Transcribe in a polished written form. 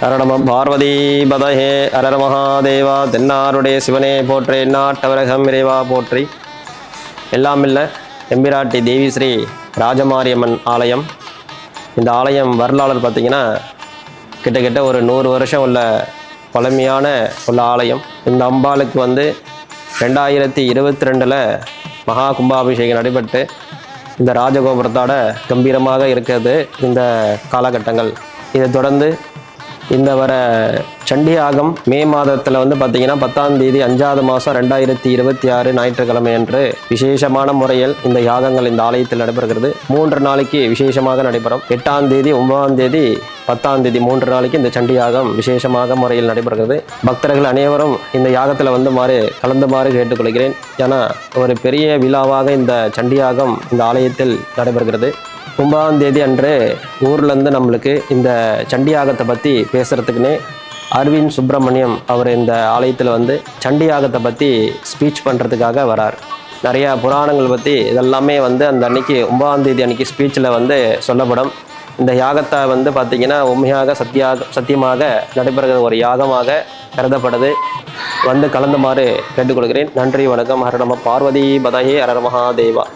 ஹரணம பார்வதி பதஹே அரர மகாதேவா. தென்னாருடைய சிவனே போற்றி, நாட்டவரகம் இறைவா போற்றி. எல்லாமில்ல எம்பிராட்டி தேவி ஸ்ரீ ராஜமாரியம்மன் ஆலயம். இந்த ஆலயம் வரலாறு பார்த்திங்கன்னா கிட்டத்தட்ட ஒரு 100 வருஷம் உள்ள பழமையான உள்ள ஆலயம். இந்த அம்பாளுக்கு 2022 மகா கும்பாபிஷேகம் நடைபெற்று இந்த ராஜகோபுரத்தோட கம்பீரமாக இருக்கிறது இந்த காலகட்டங்கள். இதை தொடர்ந்து இந்த வர சண்டியாகம் மே மாதத்தில் பார்த்திங்கன்னா 10ஆம் தேதி 5வது மாதம் 2026 ஞாயிற்றுக்கிழமை அன்று விசேஷமான முறையில் இந்த யாகங்கள் இந்த ஆலயத்தில் நடைபெறுகிறது. 3 நாளைக்கு விசேஷமாக நடைபெறும். 8ஆம் தேதி 9ஆம் தேதி 10ஆம் தேதி 3 நாளைக்கு இந்த சண்டியாகம் விசேஷமாக முறையில் நடைபெறுகிறது. பக்தர்கள் அனைவரும் இந்த யாகத்தில் கலந்துமாறு கேட்டுக்கொள்கிறேன். ஏன்னா ஒரு பெரிய விழாவாக இந்த சண்டியாகம் இந்த ஆலயத்தில் நடைபெறுகிறது. 9ஆம் தேதி அன்று ஊர்லேருந்து நம்மளுக்கு இந்த சண்டியாகத்தை பற்றி பேசுகிறதுக்குன்னே அரவிந்த் சுப்பிரமணியம் அவர் இந்த ஆலயத்தில் சண்டியாகத்தை பற்றி ஸ்பீச் பண்ணுறதுக்காக வரார். நிறையா புராணங்கள் பற்றி இதெல்லாமே அந்த அன்னைக்கு 9ஆம் தேதி அன்னைக்கு ஸ்பீச்சில் சொல்லப்படும். இந்த யாகத்தை பார்த்திங்கன்னா உண்மையாக சத்தியமாக நடைபெறுகிற ஒரு யாகமாக கருதப்படுது. கலந்துமாறு கேட்டுக்கொள்கிறேன். நன்றி, வணக்கம். ஹர நம பார்வதி பதஹே அரர மகாதேவா.